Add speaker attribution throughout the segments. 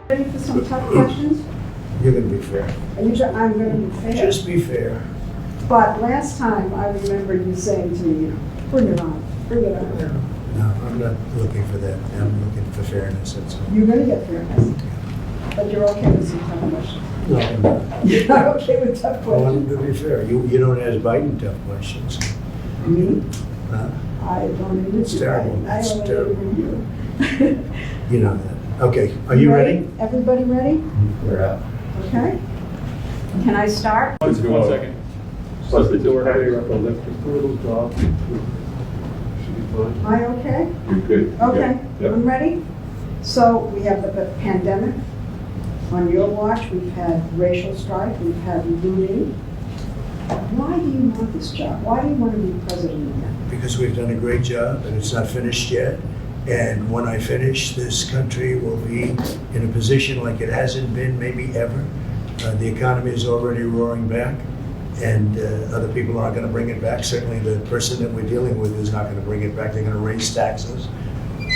Speaker 1: Ready for some tough questions?
Speaker 2: You're gonna be fair.
Speaker 1: I'm going to be fair.
Speaker 2: Just be fair.
Speaker 1: But last time, I remember you saying to me, bring it on, bring it on.
Speaker 2: No, I'm not looking for that. I'm looking for fairness, that's all.
Speaker 1: You're going to get fairness. But you're okay with some tough questions.
Speaker 2: No, I'm not.
Speaker 1: You're not okay with tough
Speaker 2: I want
Speaker 1: questions.
Speaker 2: to be fair. You don't ask Biden tough questions.
Speaker 1: Me?
Speaker 2: Huh?
Speaker 1: I don't even.
Speaker 2: It's terrible.
Speaker 1: I
Speaker 2: It's
Speaker 1: only
Speaker 2: terrible.
Speaker 1: interview you.
Speaker 2: You know that. Okay, are you ready?
Speaker 1: Everybody ready?
Speaker 2: We're out.
Speaker 1: Okay. Can I start?
Speaker 3: Let's do 1 second.
Speaker 4: Close the door, hurry up, I'll lift just a little drop. Should be fine.
Speaker 1: Am I okay?
Speaker 4: You're good.
Speaker 1: Okay,
Speaker 4: Yep.
Speaker 1: I'm ready. So we have the pandemic. On your watch, we've had racial strife, we've had looting. Why do you want this job? Why do you want to be president again?
Speaker 2: Because we've done a great job and it's not finished yet. And when I finish, this country will be in a position like it hasn't been maybe ever. The economy is already roaring back, and other people aren't going to bring it back. Certainly the person that we're dealing with is not going to bring it back. They're going to raise taxes.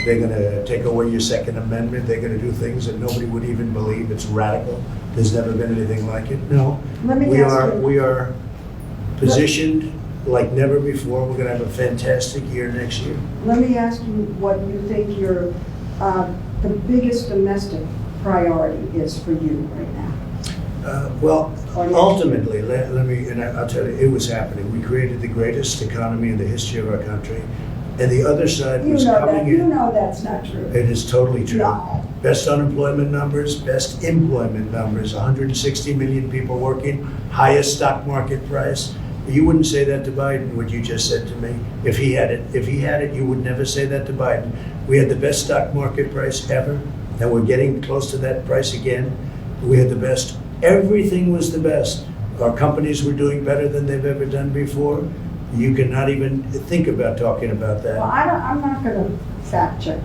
Speaker 2: They're going to take away your Second Amendment. They're going to do things that nobody would even believe. It's radical. There's never been anything like it. No,
Speaker 1: Let me
Speaker 2: we
Speaker 1: ask you-
Speaker 2: we are positioned like never before. We're going to have a fantastic year next year.
Speaker 1: Let me ask you what you think the biggest domestic priority is for you right now.
Speaker 2: Well,
Speaker 1: Or next
Speaker 2: ultimately, let me, and I'll tell you, it was happening. We created the greatest economy in the history of our country, and the other side
Speaker 1: You
Speaker 2: was
Speaker 1: know
Speaker 2: coming
Speaker 1: that. You
Speaker 2: in.
Speaker 1: know that's not true.
Speaker 2: It is totally true.
Speaker 1: No.
Speaker 2: Best unemployment numbers, best employment numbers, 160 million people working, highest stock market price. You wouldn't say that to Biden, what you just said to me. If he had it, you would never say that to Biden. We had the best stock market price ever, and we're getting close to that price again. We had the best. Everything was the best. Our companies were doing better than they've ever done before. You cannot even think about talking about that.
Speaker 1: Well, I'm not going to fact check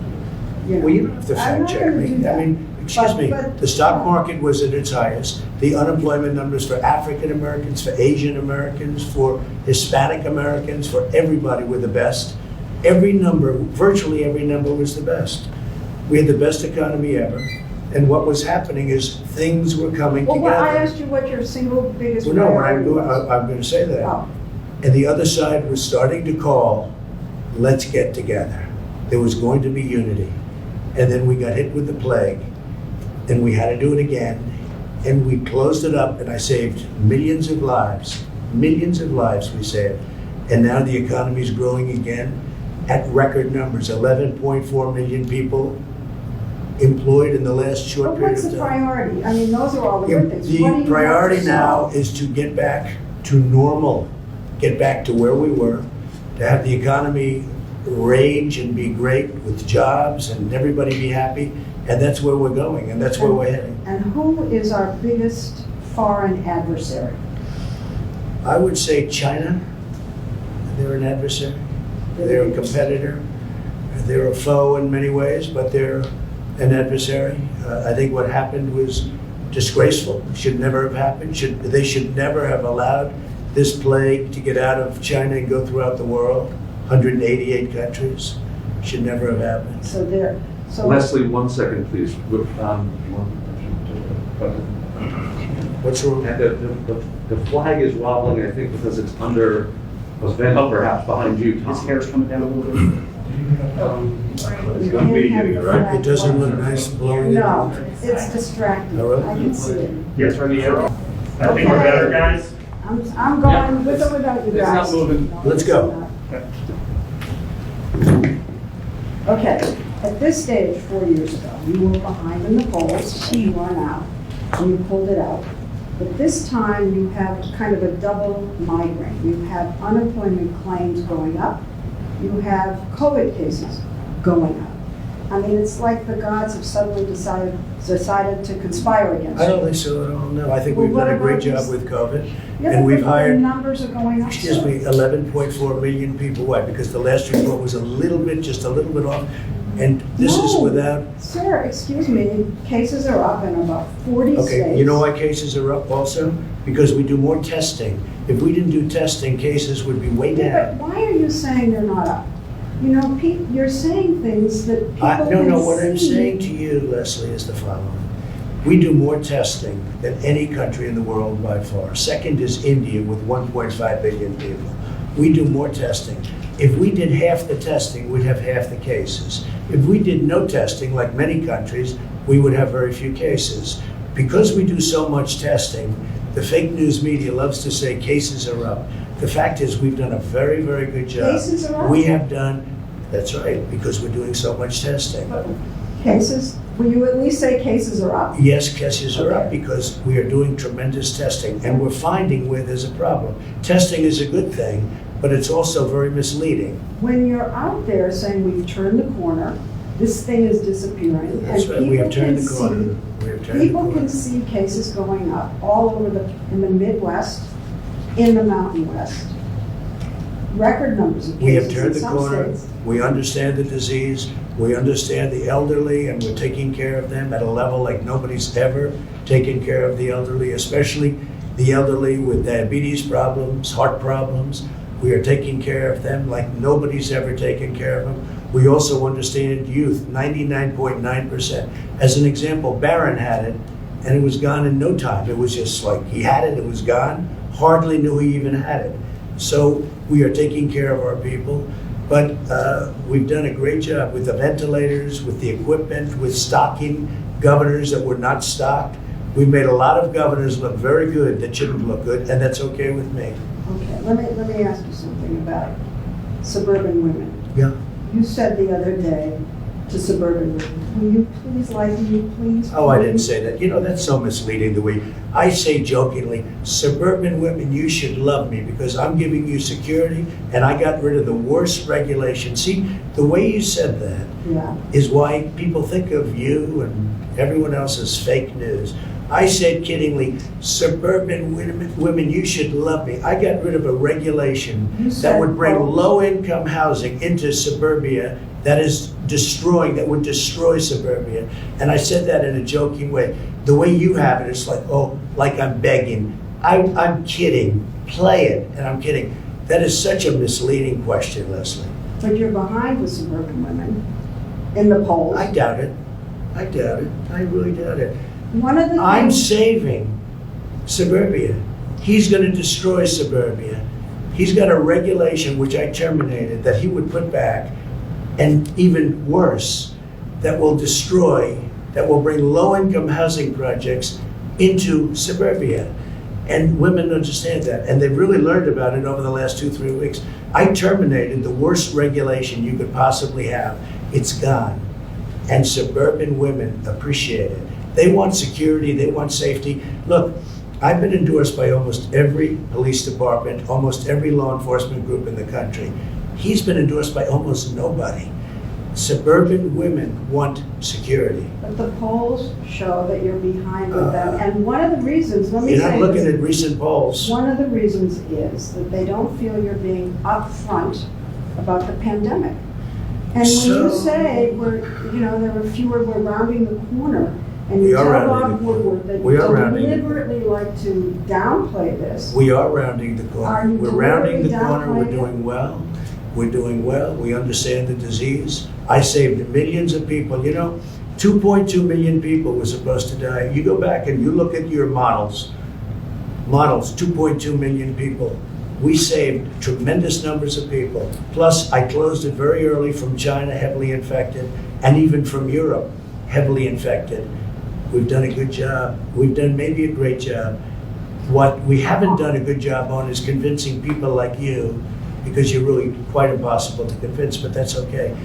Speaker 1: you. You know.
Speaker 2: Well, you don't have to
Speaker 1: I'm
Speaker 2: fact
Speaker 1: not
Speaker 2: check
Speaker 1: gonna
Speaker 2: me.
Speaker 1: do that.
Speaker 2: I mean, excuse me,
Speaker 1: But-
Speaker 2: the stock market was at its highest. The unemployment numbers for African Americans, for Asian Americans, for Hispanic Americans, for everybody were the best. Every number, virtually every number was the best. We had the best economy ever. And what was happening is things were coming
Speaker 1: Well,
Speaker 2: together.
Speaker 1: I asked you what your single biggest
Speaker 2: Well, no, what I'm
Speaker 1: priority
Speaker 2: going,
Speaker 1: was.
Speaker 2: I'm going to say that.
Speaker 1: Oh.
Speaker 2: And the other side was starting to call, let's get together. There was going to be unity. And then we got hit with the plague, and we had to do it again. And we closed it up, and I saved millions of lives. Millions of lives we saved. And now the economy is growing again at record numbers. 11.4 million people employed in the last short
Speaker 1: But
Speaker 2: period
Speaker 1: what's
Speaker 2: of
Speaker 1: the
Speaker 2: time.
Speaker 1: priority? I mean, those are all the good things. What do
Speaker 2: The
Speaker 1: you
Speaker 2: priority
Speaker 1: want to
Speaker 2: now
Speaker 1: solve?
Speaker 2: is to get back to normal, get back to where we were, to have the economy rage and be great with jobs and everybody be happy. And that's where we're going, and that's where we're heading.
Speaker 1: And who is our biggest foreign adversary?
Speaker 2: I would say China. They're an adversary. They're a competitor. They're a foe in many ways, but they're an adversary. I think what happened was disgraceful. Should never have happened. They should never have allowed this plague to get out of China and go throughout the world. 188 countries. Should never have happened.
Speaker 1: So there. So
Speaker 4: Leslie, 1 second, please.
Speaker 2: What's wrong?
Speaker 4: And the flag is wobbling, I think, because it's under a vent perhaps behind you, Tom.
Speaker 3: His hair's coming down a little bit.
Speaker 1: you can't have the flag
Speaker 2: It doesn't look
Speaker 1: flying.
Speaker 2: nice blowing it.
Speaker 1: No, it's distracting.
Speaker 2: Oh, really?
Speaker 1: I can see it.
Speaker 3: Yeah, turn the arrow. I think we're better, guys.
Speaker 1: I'm going with or without you
Speaker 3: It's
Speaker 1: guys.
Speaker 3: not moving.
Speaker 1: No,
Speaker 2: Let's
Speaker 1: it's
Speaker 2: go.
Speaker 1: not. Okay, at this stage, 4 years ago, you were behind in the polls, you won out, and you pulled it out. But this time, you have kind of a double migraine. You have unemployment claims going up, you have COVID cases going up. I mean, it's like the gods have suddenly decided to conspire against
Speaker 2: I
Speaker 1: you.
Speaker 2: don't think so at all, no. I think
Speaker 1: Well,
Speaker 2: we've
Speaker 1: what
Speaker 2: done a great
Speaker 1: about
Speaker 2: job
Speaker 1: this-
Speaker 2: with COVID.
Speaker 1: Yeah,
Speaker 2: And
Speaker 1: but
Speaker 2: we've
Speaker 1: the
Speaker 2: hired,
Speaker 1: numbers are going up.
Speaker 2: excuse
Speaker 1: so-
Speaker 2: me, 11.4 million people. Why? Because the last report was just a little bit off. And this is
Speaker 1: No.
Speaker 2: without,
Speaker 1: Sir, excuse me, cases are up in about 40 states.
Speaker 2: okay, you know why cases are up also? Because we do more testing. If we didn't do testing, cases would be way
Speaker 1: Yeah,
Speaker 2: down.
Speaker 1: but why are you saying they're not up? You know, you're saying things that people
Speaker 2: No,
Speaker 1: can
Speaker 2: what I'm
Speaker 1: see.
Speaker 2: saying to you, Leslie, is the following. We do more testing than any country in the world by far. Second is India with 1.5 billion people. We do more testing. If we did half the testing, we'd have half the cases. If we did no testing, like many countries, we would have very few cases. Because we do so much testing, the fake news media loves to say cases are up. The fact is, we've done a very, very good job.
Speaker 1: Cases are up?
Speaker 2: We have done, that's right, because we're doing so much testing.
Speaker 1: Cases, will you at least say cases are up?
Speaker 2: Yes, cases are up
Speaker 1: Okay.
Speaker 2: because we are doing tremendous testing, and we're finding where there's a problem. Testing is a good thing, but it's also very misleading.
Speaker 1: When you're out there saying we've turned the corner, this thing is disappearing,
Speaker 2: That's
Speaker 1: and
Speaker 2: right, we have
Speaker 1: people
Speaker 2: turned
Speaker 1: can
Speaker 2: the corner.
Speaker 1: see,
Speaker 2: We have turned the
Speaker 1: people
Speaker 2: corner.
Speaker 1: can see cases going up all over in the Midwest, in the Mountain West. Record numbers of
Speaker 2: We have
Speaker 1: cases
Speaker 2: turned
Speaker 1: in
Speaker 2: the
Speaker 1: some
Speaker 2: corner.
Speaker 1: states.
Speaker 2: We understand the disease. We understand the elderly, and we're taking care of them at a level like nobody's ever taken care of the elderly, especially the elderly with diabetes problems, heart problems. We are taking care of them like nobody's ever taken care of them. We also understand youth, 99.9%. As an example, Barron had it, and it was gone in no time. It was just like he had it, it was gone. Hardly knew he even had it. So we are taking care of our people. But we've done a great job with the ventilators, with the equipment, with stocking governors that were not stocked. We've made a lot of governors look very good that shouldn't look good, and that's okay with me.
Speaker 1: Okay, let me ask you something about suburban women.
Speaker 2: Yeah.
Speaker 1: You said the other day to suburban women, will you please like me, please?
Speaker 2: Oh, I didn't
Speaker 1: please?"
Speaker 2: say that. You know, that's so misleading the way I say jokingly, suburban women, you should love me because I'm giving you security and I got rid of the worst regulation. See, the way you said that
Speaker 1: Yeah,
Speaker 2: is why people think of you and everyone else as fake news. I said kiddingly, suburban women, you should love me. I got rid of a regulation
Speaker 1: You
Speaker 2: that
Speaker 1: said,
Speaker 2: would bring
Speaker 1: quote,
Speaker 2: low-income housing into suburbia that is destroying, that would destroy suburbia. And I said that in a joking way. The way you have it, it's like, oh, like I'm begging. I'm kidding. Play it, and I'm kidding. That is such a misleading question, Leslie.
Speaker 1: but you're behind the suburban women in the polls.
Speaker 2: I doubt it. I doubt it. I really doubt it.
Speaker 1: One of the
Speaker 2: I'm
Speaker 1: things,
Speaker 2: saving suburbia. He's going to destroy suburbia. He's got a regulation which I terminated that he would put back, and even worse, that will destroy, that will bring low-income housing projects into suburbia. And women understand that, and they've really learned about it over the last 2-3 weeks. I terminated the worst regulation you could possibly have. It's gone. And suburban women appreciate it. They want security, they want safety. Look, I've been endorsed by almost every police department, almost every law enforcement group in the country. He's been endorsed by almost nobody. Suburban women want security.
Speaker 1: but the polls show that you're behind with them. And one of the reasons, let me
Speaker 2: You're not
Speaker 1: say
Speaker 2: looking
Speaker 1: this,
Speaker 2: at recent polls.
Speaker 1: one of the reasons is that they don't feel you're being upfront about the pandemic. And when you
Speaker 2: So-
Speaker 1: say there are fewer, we're rounding the corner, and
Speaker 2: We
Speaker 1: you
Speaker 2: are
Speaker 1: tell
Speaker 2: rounding
Speaker 1: Bob
Speaker 2: the corner.
Speaker 1: Woodward that
Speaker 2: We
Speaker 1: you
Speaker 2: are rounding the corner.
Speaker 1: deliberately like to downplay this.
Speaker 2: We are rounding the
Speaker 1: Are
Speaker 2: corner.
Speaker 1: you
Speaker 2: We're rounding the
Speaker 1: deliberately
Speaker 2: corner. We're
Speaker 1: downplaying it?
Speaker 2: doing well. We're doing well. We understand the disease. I saved millions of people. 2.2 million people were supposed to die. You go back and you look at your models, 2.2 million people. We saved tremendous numbers of people. Plus, I closed it very early from China, heavily infected, and even from Europe, heavily infected. We've done a good job. We've done maybe a great job. What we haven't done a good job on is convincing people like you, because you're really quite impossible to convince, but that's okay.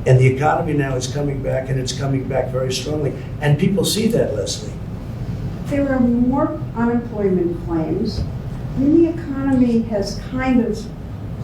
Speaker 2: And the economy now is coming back, and it's coming back very strongly. And people see that, Leslie.
Speaker 1: There are more unemployment claims. The economy has kind of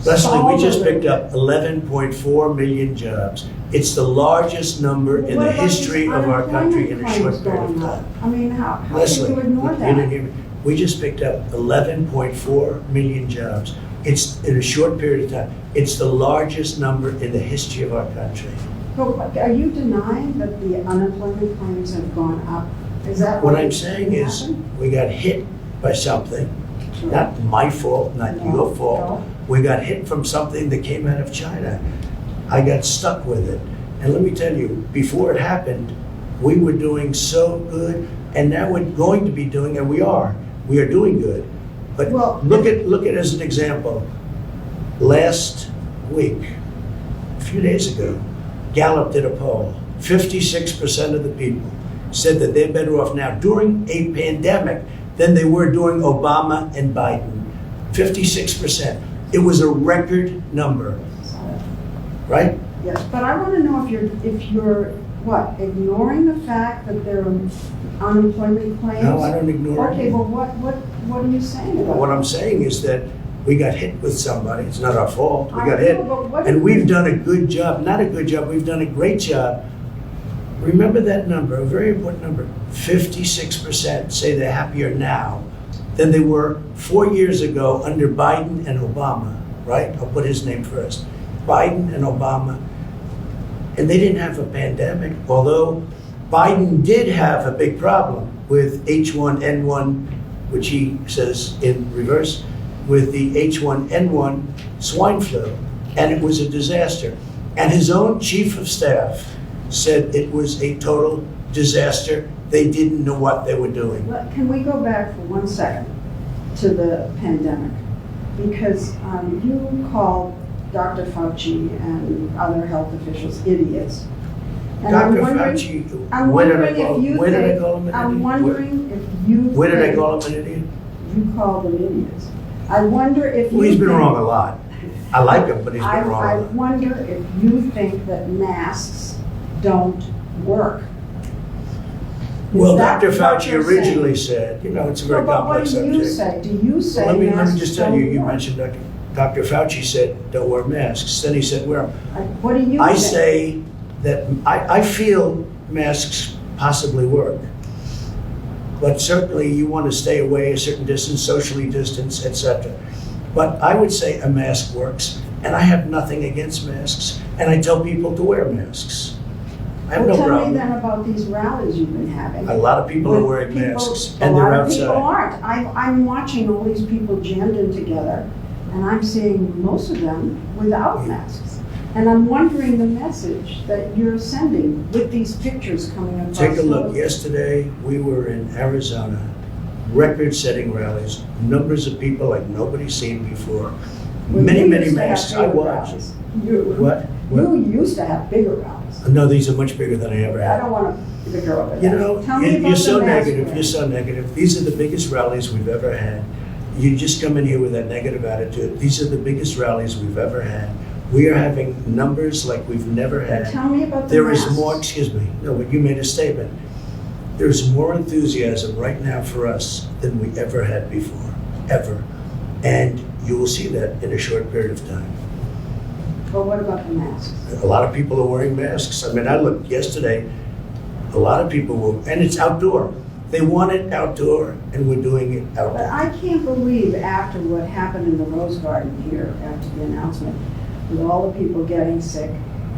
Speaker 2: Leslie, we just
Speaker 1: stalled a
Speaker 2: picked
Speaker 1: little
Speaker 2: up 11.4 million jobs. It's the largest number
Speaker 1: bit.
Speaker 2: in
Speaker 1: What
Speaker 2: the
Speaker 1: about
Speaker 2: history
Speaker 1: these
Speaker 2: of our country in a
Speaker 1: unemployment
Speaker 2: short
Speaker 1: claims
Speaker 2: period of
Speaker 1: going
Speaker 2: time.
Speaker 1: up? I mean, how
Speaker 2: Leslie,
Speaker 1: can you ignore
Speaker 2: you didn't
Speaker 1: that?
Speaker 2: hear me. We just picked up 11.4 million jobs. It's in a short period of time. It's the largest number in the history of our country.
Speaker 1: But are you denying that the unemployment claims have gone up? Is that
Speaker 2: What I'm saying is,
Speaker 1: happened?
Speaker 2: we got hit by something,
Speaker 1: Sure.
Speaker 2: not my fault, not
Speaker 1: No,
Speaker 2: your fault.
Speaker 1: no.
Speaker 2: We got hit from something that came out of China. I got stuck with it. And let me tell you, before it happened, we were doing so good, And now we're going to be doing, and we are doing good. But
Speaker 1: Well-
Speaker 2: look at as an example, last week, a few days ago, Gallup did a poll. 56% of the people said that they're better off now during a pandemic than they were during Obama and Biden. 56%. It was a record number, right?
Speaker 1: Yes, but I want to know if you're, what, ignoring the fact that there are unemployment claims?
Speaker 2: No, I don't ignore it.
Speaker 1: Okay, well, what are you saying about
Speaker 2: What
Speaker 1: it?
Speaker 2: I'm saying is that we got hit with somebody. It's not our fault. We
Speaker 1: I
Speaker 2: got
Speaker 1: know,
Speaker 2: hit.
Speaker 1: but what-
Speaker 2: And we've done a good job, not a good job, we've done a great job. Remember that number, a very important number. 56% say they're happier now than they were 4 years ago under Biden and Obama, right? I'll put his name first. Biden and Obama. And they didn't have a pandemic, although Biden did have a big problem with H1N1, which he says in reverse, with the H1N1 swine flu, and it was a disaster. And his own chief of staff said it was a total disaster. They didn't know what they were doing.
Speaker 1: Can we go back for 1 second to the pandemic? Because you called Dr. Fauci and other health officials idiots. And
Speaker 2: Dr.
Speaker 1: I'm wondering-
Speaker 2: Fauci,
Speaker 1: I'm
Speaker 2: where did I
Speaker 1: wondering
Speaker 2: call
Speaker 1: if you
Speaker 2: where did I
Speaker 1: think-
Speaker 2: call him an
Speaker 1: I'm
Speaker 2: idiot?
Speaker 1: wondering if you
Speaker 2: Where did I
Speaker 1: think-
Speaker 2: call him an idiot?
Speaker 1: You called them idiots. I wonder if you
Speaker 2: Well, he's been
Speaker 1: think-
Speaker 2: wrong a lot. I like him, but he's been wrong
Speaker 1: I
Speaker 2: a lot.
Speaker 1: wonder if you think that masks don't work. Is
Speaker 2: Well,
Speaker 1: that
Speaker 2: Dr.
Speaker 1: what
Speaker 2: Fauci
Speaker 1: you're
Speaker 2: originally said, you know, it's a very
Speaker 1: But what
Speaker 2: complex
Speaker 1: do you
Speaker 2: subject.
Speaker 1: say? Do you say
Speaker 2: Well, let me
Speaker 1: masks
Speaker 2: just tell you,
Speaker 1: don't
Speaker 2: you
Speaker 1: work?
Speaker 2: mentioned Dr. Fauci said, don't wear masks. Then he said, wear them.
Speaker 1: What do you
Speaker 2: I
Speaker 1: think?
Speaker 2: say that I feel masks possibly work. But certainly you want to stay away a certain distance, socially distance, etc. But I would say a mask works, and I have nothing against masks, and I tell people to wear masks. I have no
Speaker 1: Well, tell me
Speaker 2: problem.
Speaker 1: then about these rallies you've been having.
Speaker 2: A lot of people are
Speaker 1: With
Speaker 2: wearing
Speaker 1: people-
Speaker 2: masks, and they're
Speaker 1: A lot of people
Speaker 2: outside.
Speaker 1: aren't. I'm watching all these people jammed in together, and I'm seeing most of them without masks. And I'm wondering the message that you're sending with these pictures coming across.
Speaker 2: Take a look.
Speaker 1: the-
Speaker 2: Yesterday, we were in Arizona, record-setting rallies, numbers of people like nobody's seen before.
Speaker 1: Well,
Speaker 2: Many,
Speaker 1: you
Speaker 2: many
Speaker 1: used to have
Speaker 2: masks. I
Speaker 1: bigger
Speaker 2: watched.
Speaker 1: rallies. You
Speaker 2: What?
Speaker 1: used to have bigger rallies.
Speaker 2: No, these are much bigger than I ever
Speaker 1: I
Speaker 2: had.
Speaker 1: don't want to bicker over that.
Speaker 2: You know,
Speaker 1: Tell me about
Speaker 2: you're so
Speaker 1: the mask
Speaker 2: negative,
Speaker 1: wearing.
Speaker 2: you're so negative. These are the biggest rallies we've ever had. You just come in here with that negative attitude. These are the biggest rallies we've ever had. We are having numbers like we've never had.
Speaker 1: Tell me about the
Speaker 2: There is
Speaker 1: masks.
Speaker 2: more, excuse me, no, but you made a statement. There's more enthusiasm right now for us than we ever had before, ever. And you will see that in a short period of time.
Speaker 1: But what about the masks?
Speaker 2: A lot of people are wearing masks. I mean, I looked yesterday, a lot of people were, and it's outdoor. They want it outdoor, and we're doing it
Speaker 1: But
Speaker 2: outdoor.
Speaker 1: I can't believe after what happened in the Rose Garden here, after the announcement, with all the people getting sick,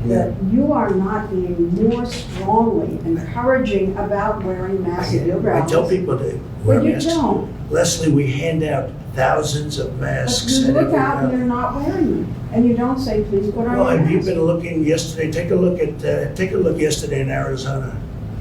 Speaker 1: that you are not being more strongly encouraging about wearing masks at your
Speaker 2: I
Speaker 1: rallies.
Speaker 2: tell people to wear
Speaker 1: But you
Speaker 2: masks.
Speaker 1: don't.
Speaker 2: Leslie, we hand out thousands of
Speaker 1: But
Speaker 2: masks
Speaker 1: you
Speaker 2: at
Speaker 1: look
Speaker 2: every
Speaker 1: out and you're
Speaker 2: rally.
Speaker 1: not wearing them. And you don't say, please put on
Speaker 2: Well,
Speaker 1: your
Speaker 2: have you
Speaker 1: mask.
Speaker 2: been looking yesterday? Take a look yesterday in Arizona.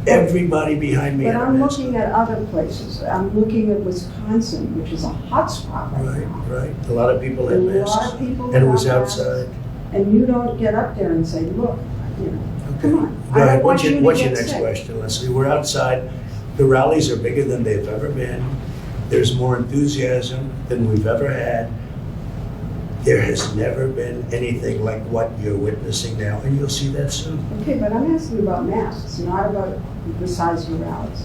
Speaker 2: Everybody behind me
Speaker 1: But
Speaker 2: had a
Speaker 1: I'm
Speaker 2: mask
Speaker 1: looking
Speaker 2: on.
Speaker 1: at other places. I'm looking at Wisconsin, which is a hot spot right
Speaker 2: Right,
Speaker 1: now.
Speaker 2: right. A lot of people
Speaker 1: A
Speaker 2: had
Speaker 1: lot
Speaker 2: masks.
Speaker 1: of people
Speaker 2: And it was
Speaker 1: without masks.
Speaker 2: outside.
Speaker 1: And you don't get up there and say, look, you know, come on.
Speaker 2: Go
Speaker 1: I
Speaker 2: ahead,
Speaker 1: don't want you to
Speaker 2: what's your
Speaker 1: get
Speaker 2: next
Speaker 1: sick.
Speaker 2: question, Leslie? We're outside, the rallies are bigger than they've ever been. There's more enthusiasm than we've ever had. There has never been anything like what you're witnessing now, and you'll see that soon.
Speaker 1: Okay, but I'm asking about masks, not about the size of your rallies.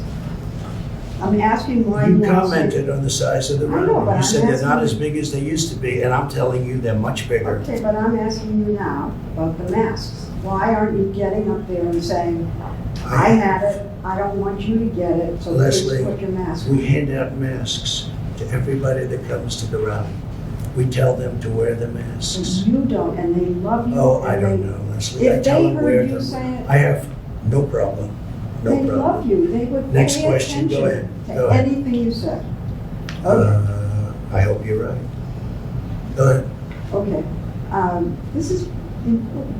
Speaker 1: I'm asking why
Speaker 2: You
Speaker 1: you want to say.
Speaker 2: commented on the size of the
Speaker 1: I know,
Speaker 2: rally.
Speaker 1: but
Speaker 2: You
Speaker 1: I'm
Speaker 2: said they're not
Speaker 1: asking
Speaker 2: as
Speaker 1: you-
Speaker 2: big as they used to be, and I'm telling you, they're much bigger.
Speaker 1: Okay, but I'm asking you now about the masks. Why aren't you getting up there and saying, I had it, I don't want you to get it, so please
Speaker 2: Leslie,
Speaker 1: put your mask on?
Speaker 2: we hand out masks to everybody that comes to the rally. We tell them to wear the masks.
Speaker 1: You don't, and they love you.
Speaker 2: Oh, I
Speaker 1: and
Speaker 2: don't
Speaker 1: they-
Speaker 2: know, Leslie. I
Speaker 1: If
Speaker 2: tell
Speaker 1: they
Speaker 2: them wear
Speaker 1: heard you
Speaker 2: them.
Speaker 1: say it,
Speaker 2: I have no problem, no
Speaker 1: they
Speaker 2: problem.
Speaker 1: love you, they would pay
Speaker 2: Next question, go
Speaker 1: attention
Speaker 2: ahead, go
Speaker 1: to
Speaker 2: ahead.
Speaker 1: anything you said. Okay,
Speaker 2: I hope you're right. Go ahead.
Speaker 1: okay, this is important.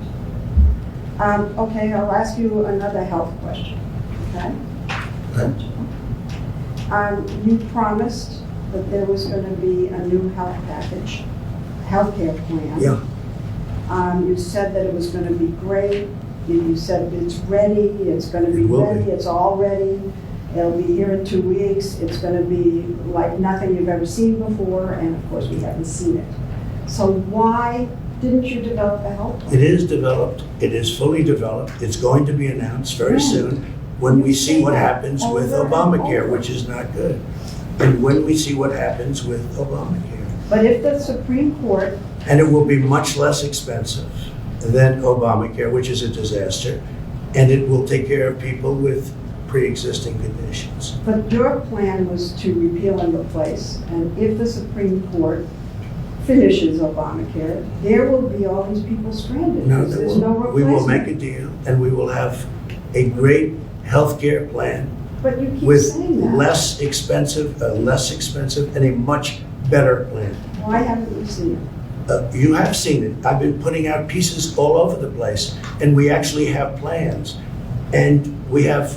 Speaker 1: Okay, I'll ask you another health question, okay?
Speaker 2: Huh?
Speaker 1: You promised that there was going to be a new health package, healthcare plan.
Speaker 2: Yeah,
Speaker 1: You said that it was going to be great. You said it's ready, it's going to be
Speaker 2: It will be.
Speaker 1: ready, it's all ready. It'll be here in 2 weeks. It's going to be like nothing you've ever seen before, and of course, we haven't seen it. So why didn't you develop a health plan?
Speaker 2: it is developed, it is fully developed, it's going to be announced very soon when we see what happens with
Speaker 1: Over and
Speaker 2: Obamacare,
Speaker 1: over.
Speaker 2: which is not good. And when we see what happens with Obamacare.
Speaker 1: But if the Supreme Court,
Speaker 2: And it will be much less expensive than Obamacare, which is a disaster, and it will take care of people with pre-existing conditions.
Speaker 1: but your plan was to repeal and replace, and if the Supreme Court finishes Obamacare, there will be all these people stranded.
Speaker 2: No,
Speaker 1: because there's no
Speaker 2: we will
Speaker 1: replacement.
Speaker 2: make a deal, and we will have a great healthcare plan
Speaker 1: But you keep
Speaker 2: with
Speaker 1: saying that.
Speaker 2: less expensive, and a much better plan.
Speaker 1: Why haven't you seen it?
Speaker 2: You have seen it. I've been putting out pieces all over the place, and we actually have plans. And we have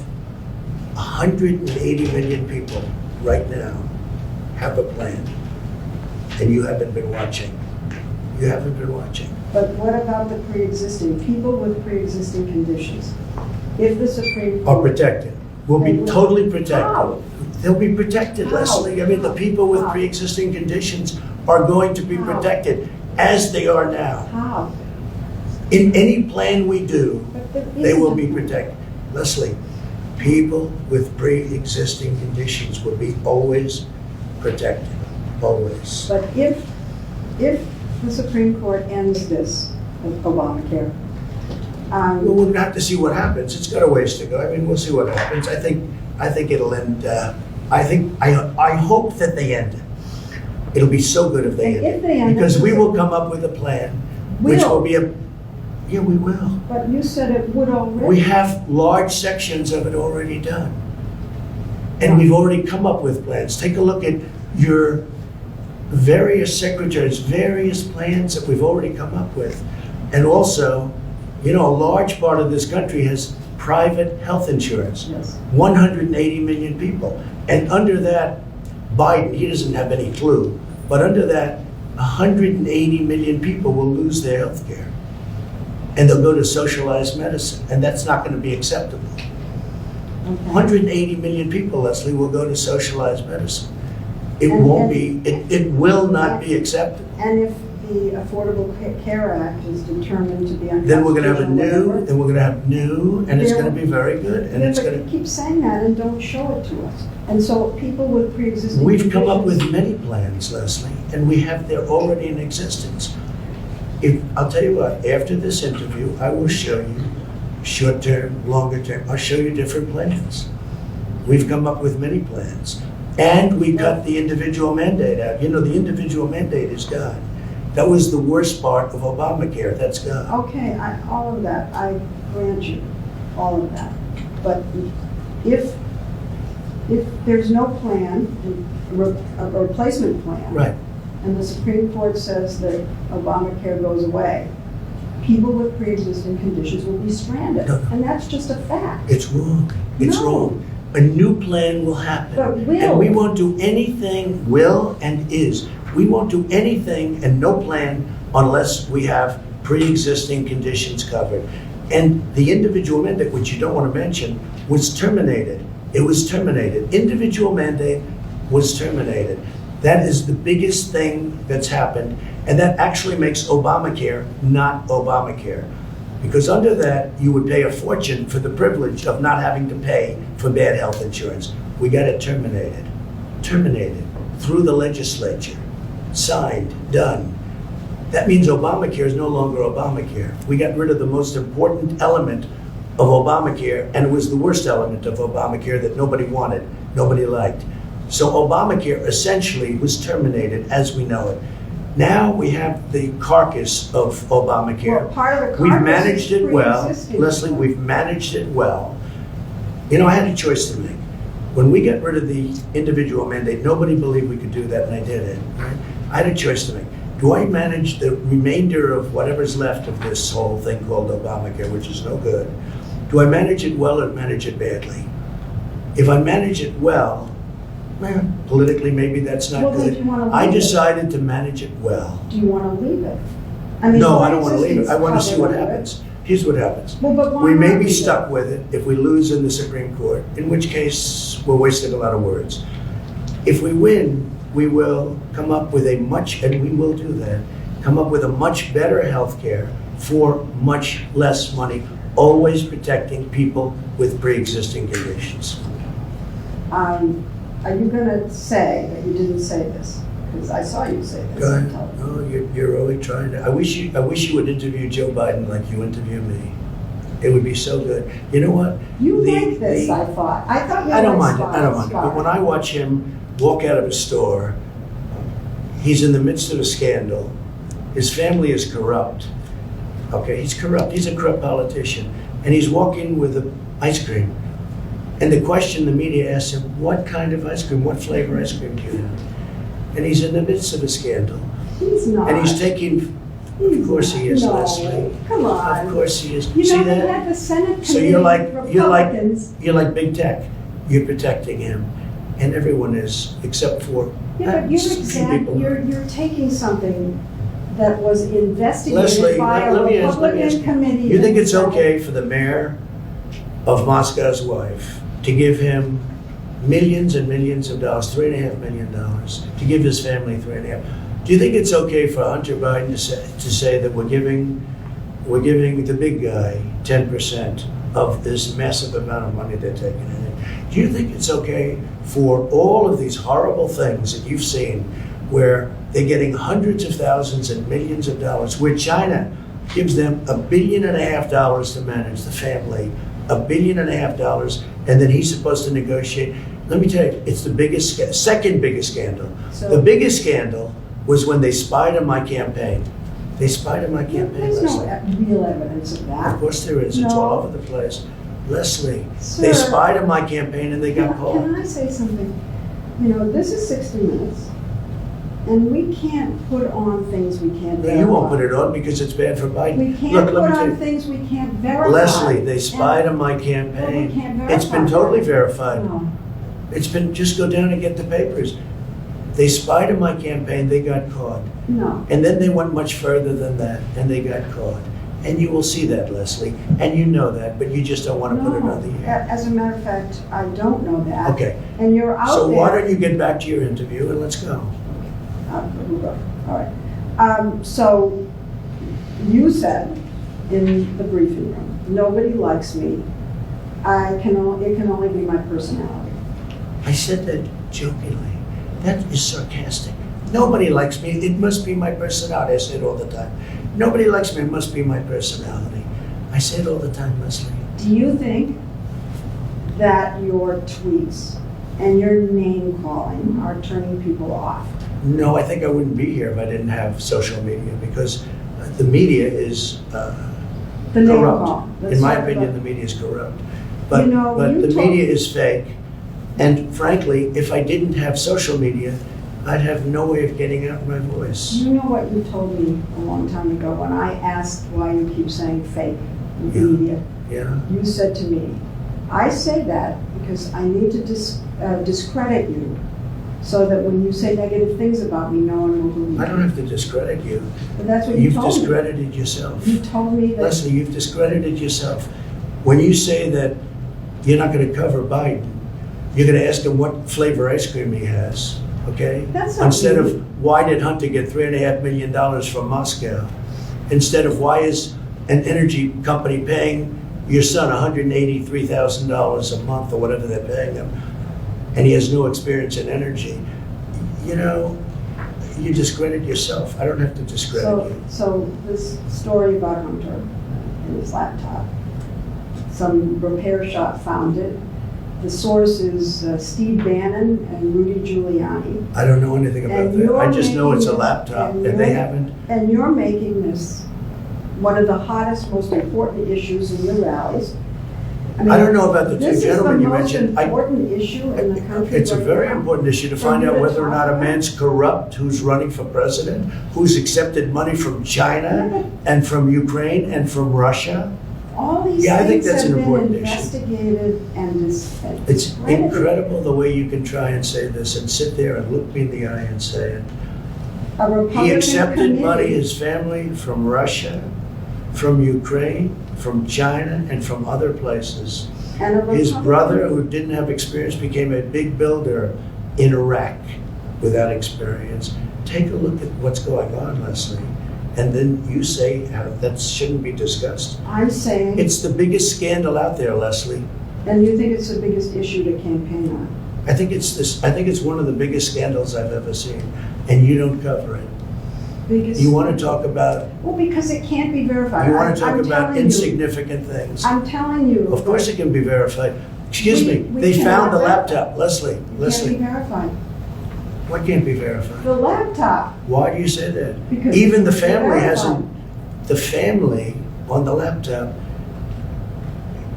Speaker 2: 180 million people right now have a plan. And you haven't been watching. You haven't been watching.
Speaker 1: But what about the pre-existing, people with pre-existing conditions? If the Supreme
Speaker 2: Are
Speaker 1: Court.
Speaker 2: protected. Will be totally protected.
Speaker 1: How?
Speaker 2: They'll be protected,
Speaker 1: How?
Speaker 2: Leslie. I mean, the people with
Speaker 1: How?
Speaker 2: pre-existing conditions are going to be
Speaker 1: How?
Speaker 2: protected as they are now.
Speaker 1: How?
Speaker 2: In any plan we do,
Speaker 1: But there
Speaker 2: they will
Speaker 1: isn't.
Speaker 2: be protected. Leslie, people with pre-existing conditions will be always protected, always.
Speaker 1: But if the Supreme Court ends this, with Obamacare,
Speaker 2: Well, we'll have to see what happens. It's got a ways to go. I mean, we'll see what happens. I think it'll end. I hope that they end it. It'll be so good if they
Speaker 1: And
Speaker 2: end
Speaker 1: if
Speaker 2: it,
Speaker 1: they end it,
Speaker 2: because we
Speaker 1: you
Speaker 2: will
Speaker 1: said-
Speaker 2: come up with a plan, which
Speaker 1: Will.
Speaker 2: will be a. Yeah, we will.
Speaker 1: but you said it would already.
Speaker 2: We have large sections of it already done. And we've already come up with plans. Take a look at your various secretaries, various plans that we've already come up with. And also, you know, a large part of this country has private health insurance.
Speaker 1: Yes.
Speaker 2: 180 million people. And under that, Biden, he doesn't have any clue, but under that, 180 million people will lose their health care. And they'll go to socialized medicine, and that's not going to be acceptable.
Speaker 1: Okay.
Speaker 2: 180 million people, Leslie, will go to socialized medicine. It
Speaker 1: And-
Speaker 2: won't
Speaker 1: and-
Speaker 2: be, it will not be acceptable.
Speaker 1: And if the Affordable Care Act is determined to be unconstitutional.
Speaker 2: Then we're going to have
Speaker 1: whatever,
Speaker 2: and it's going to be very good, and
Speaker 1: Yeah,
Speaker 2: it's
Speaker 1: but
Speaker 2: going
Speaker 1: you keep saying that and don't show it to us. And so people with pre-existing
Speaker 2: to, we've come up with
Speaker 1: conditions-
Speaker 2: many plans, Leslie, and we have, they're already in existence. I'll tell you what, after this interview, I will show you short-term, longer-term, I'll show you different plans. We've come up with many plans. And we cut the individual mandate out. You know, the individual mandate is gone. That was the worst part of Obamacare, that's gone.
Speaker 1: Okay, all of that, I grant you, all of that. But if there's no plan, a replacement plan.
Speaker 2: Right.
Speaker 1: And the Supreme Court says that Obamacare goes away, people with pre-existing conditions will be stranded.
Speaker 2: No.
Speaker 1: And that's just a fact.
Speaker 2: It's wrong. It's
Speaker 1: No.
Speaker 2: wrong. A new plan will happen.
Speaker 1: But will.
Speaker 2: And we won't do anything, will and is. We won't do anything and no plan unless we have pre-existing conditions covered. And the individual mandate, which you don't want to mention, was terminated. It was terminated. Individual mandate was terminated. That is the biggest thing that's happened. And that actually makes Obamacare not Obamacare. Because under that, you would pay a fortune for the privilege of not having to pay for bad health insurance. We got it terminated. Terminated through the legislature. Signed, done. That means Obamacare is no longer Obamacare. We got rid of the most important element of Obamacare, and it was the worst element of Obamacare that nobody wanted, nobody liked. So Obamacare essentially was terminated as we know it. Now we have the carcass of Obamacare.
Speaker 1: Well, part of the
Speaker 2: We've
Speaker 1: carcass
Speaker 2: managed
Speaker 1: is
Speaker 2: it well.
Speaker 1: pre-existing.
Speaker 2: Leslie, we've managed it well. You know, I had a choice to make. When we got rid of the individual mandate, nobody believed we could do that, and I did it. Right? I had a choice to make. Do I manage the remainder of whatever's left of this whole thing called Obamacare, which is no good? Do I manage it well or manage it badly? If I manage it well, Well, politically, maybe that's not
Speaker 1: Well, then
Speaker 2: good.
Speaker 1: do you wanna
Speaker 2: I
Speaker 1: leave it?
Speaker 2: decided to manage it well.
Speaker 1: Do you want to leave it? I mean,
Speaker 2: No,
Speaker 1: my
Speaker 2: I don't want to leave it. I want to see what
Speaker 1: existence covered
Speaker 2: happens. Here's what happens.
Speaker 1: Well, but why
Speaker 2: We may
Speaker 1: not
Speaker 2: be
Speaker 1: leave
Speaker 2: stuck
Speaker 1: it?
Speaker 2: with it if we lose in the Supreme Court, in which case we're wasting a lot of words. If we win, we will come up with a much, and we will do that, come up with a much better health care for much less money, always protecting people with pre-existing conditions.
Speaker 1: Are you going to say that you didn't say this? Because I saw you say this.
Speaker 2: Go
Speaker 1: on
Speaker 2: ahead.
Speaker 1: television.
Speaker 2: No, you're really trying to. I wish you would interview Joe Biden like you interview me. It would be so good. You know what?
Speaker 1: You
Speaker 2: The-
Speaker 1: like this,
Speaker 2: the-
Speaker 1: I thought. I thought you
Speaker 2: I don't
Speaker 1: liked
Speaker 2: mind it. I don't mind it. But when I watch him walk out of a store, he's in the midst of a scandal. His family is corrupt. Okay, he's corrupt. He's a corrupt politician, and he's walking with ice cream. And the question the media asks him, "What kind of ice cream? What flavor ice cream do you have?" And he's in the midst of a scandal,
Speaker 1: He's not.
Speaker 2: and he's taking. Of course he is,
Speaker 1: No,
Speaker 2: Leslie.
Speaker 1: come on.
Speaker 2: Of course he is.
Speaker 1: You
Speaker 2: See
Speaker 1: know, they
Speaker 2: that?
Speaker 1: had the Senate
Speaker 2: So
Speaker 1: committee,
Speaker 2: you're like
Speaker 1: Republicans.
Speaker 2: big tech. You're protecting him, and everyone is except for
Speaker 1: Yeah, but
Speaker 2: people.
Speaker 1: you're taking something that was investigated
Speaker 2: Leslie,
Speaker 1: by a
Speaker 2: let me ask
Speaker 1: Republican
Speaker 2: you.
Speaker 1: committee.
Speaker 2: You think
Speaker 1: in
Speaker 2: it's
Speaker 1: the Senate.
Speaker 2: okay for the mayor of Moscow's wife to give him millions and millions of dollars, $3.5 million, to give his family 3.5? Do you think it's okay for Hunter Biden to say that we're giving the big guy 10% of this massive amount of money they're taking in? Do you think it's okay for all of these horrible things that you've seen where they're getting hundreds of thousands and millions of dollars, where China gives them $1.5 billion to manage the family, $1.5 billion, and then he's supposed to negotiate? Let me tell you, it's the second biggest scandal.
Speaker 1: So-
Speaker 2: The biggest scandal was when they spied on my campaign. They spied on my
Speaker 1: Yeah,
Speaker 2: campaign.
Speaker 1: There's no
Speaker 2: Leslie.
Speaker 1: real evidence of
Speaker 2: Of
Speaker 1: that.
Speaker 2: course there is. It's
Speaker 1: No.
Speaker 2: all over the place. Leslie,
Speaker 1: Sir.
Speaker 2: they spied on my campaign and they got caught.
Speaker 1: Can I say something? You know, this is 60 Minutes, and we can't put on things we can't
Speaker 2: No,
Speaker 1: verify.
Speaker 2: you won't put it on because it's bad for Biden.
Speaker 1: We can't
Speaker 2: Look,
Speaker 1: put
Speaker 2: let me tell
Speaker 1: on
Speaker 2: you.
Speaker 1: things we can't verify.
Speaker 2: Leslie, they spied on my
Speaker 1: Well, we
Speaker 2: campaign.
Speaker 1: can't
Speaker 2: It's been
Speaker 1: verify.
Speaker 2: totally verified.
Speaker 1: No.
Speaker 2: It's been, just go down and get the papers. They spied on my campaign, they got caught.
Speaker 1: No.
Speaker 2: And then they went much further than that, and they got caught. And you will see that, Leslie, and you know that, but you just don't want to put it on the air.
Speaker 1: As a matter of fact, I don't know that.
Speaker 2: Okay,
Speaker 1: And you're out
Speaker 2: so
Speaker 1: there.
Speaker 2: why don't you get back to your interview and let's go.
Speaker 1: We'll go. All right. So you said in the briefing room, nobody likes me. It can only be my personality.
Speaker 2: I said that jokingly. That is sarcastic. Nobody likes me. It must be my personality. I say it all the time. Nobody likes me. It must be my personality. I say it all the time, Leslie.
Speaker 1: Do you think that your tweets and your name calling are turning people off?
Speaker 2: No, I think I wouldn't be here if I didn't have social media because the media is
Speaker 1: The name
Speaker 2: corrupt.
Speaker 1: call.
Speaker 2: In my opinion, the media is corrupt. But,
Speaker 1: You know,
Speaker 2: but
Speaker 1: you
Speaker 2: the
Speaker 1: told-
Speaker 2: media is fake. And frankly, if I didn't have social media, I'd have no way of getting out my voice.
Speaker 1: You know what you told me a long time ago when I asked why you keep saying fake in the
Speaker 2: Yeah.
Speaker 1: media?
Speaker 2: Yeah.
Speaker 1: You said to me, I say that because I need to discredit you so that when you say negative things about me, no one will believe
Speaker 2: I
Speaker 1: you.
Speaker 2: don't have to discredit you.
Speaker 1: But that's what you
Speaker 2: You've
Speaker 1: told me.
Speaker 2: discredited yourself.
Speaker 1: You told me that.
Speaker 2: Leslie, you've discredited yourself. When you say that you're not going to cover Biden, you're going to ask him what flavor ice cream he has, okay?
Speaker 1: That's not
Speaker 2: Instead
Speaker 1: me.
Speaker 2: of why did Hunter get $3.5 million from Moscow? Instead of why is an energy company paying your son $183,000 a month or whatever they're paying him, and he has no experience in energy. You know, you discredit yourself. I don't have to discredit you.
Speaker 1: So this story about Hunter and his laptop, some repair shop found it. The source is Steve Bannon and Rudy Giuliani.
Speaker 2: I don't know anything about
Speaker 1: And
Speaker 2: that.
Speaker 1: you're
Speaker 2: I just know it's a
Speaker 1: making-
Speaker 2: laptop,
Speaker 1: and
Speaker 2: and they
Speaker 1: you're-
Speaker 2: haven't.
Speaker 1: And you're making this one of the hottest, most important issues in your rallies. mean,
Speaker 2: I don't know about the two gentlemen you mentioned.
Speaker 1: This is the most important issue in the country.
Speaker 2: It's a
Speaker 1: right
Speaker 2: very
Speaker 1: now.
Speaker 2: important issue to
Speaker 1: For
Speaker 2: find
Speaker 1: you
Speaker 2: out
Speaker 1: to
Speaker 2: whether or
Speaker 1: talk
Speaker 2: not a
Speaker 1: about.
Speaker 2: man's corrupt who's running for president, who's accepted money from China and from Ukraine and from Russia.
Speaker 1: All these
Speaker 2: Yeah, I think
Speaker 1: things
Speaker 2: that's
Speaker 1: have
Speaker 2: an
Speaker 1: been
Speaker 2: important issue.
Speaker 1: investigated and
Speaker 2: It's
Speaker 1: discredited.
Speaker 2: incredible the way you can try and say this and sit there and look me in the eye and say it.
Speaker 1: A Republican
Speaker 2: He accepted money,
Speaker 1: committee-
Speaker 2: his family, from Russia, from Ukraine, from China, and from other places.
Speaker 1: and a
Speaker 2: His
Speaker 1: Republican-
Speaker 2: brother, who didn't have experience, became a big builder in Iraq without experience. Take a look at what's going on, Leslie, and then you say how that shouldn't be discussed.
Speaker 1: I'm saying,
Speaker 2: It's the biggest scandal out there, Leslie.
Speaker 1: and you think it's the biggest issue to campaign on?
Speaker 2: I think it's one of the biggest scandals I've ever seen, and you don't cover it.
Speaker 1: Biggest.
Speaker 2: You want to talk about,
Speaker 1: Well, because it can't be verified.
Speaker 2: you want to talk
Speaker 1: I'm
Speaker 2: about
Speaker 1: telling you.
Speaker 2: insignificant things.
Speaker 1: I'm telling you.
Speaker 2: Of course it can be verified. Excuse me,
Speaker 1: We
Speaker 2: they found the
Speaker 1: cannot-
Speaker 2: laptop, Leslie,
Speaker 1: It can't be
Speaker 2: Leslie.
Speaker 1: verified.
Speaker 2: What can't be verified?
Speaker 1: The laptop,
Speaker 2: Why do you say that?
Speaker 1: because.
Speaker 2: Even the
Speaker 1: it's
Speaker 2: family
Speaker 1: verified.
Speaker 2: hasn't, the family on the laptop,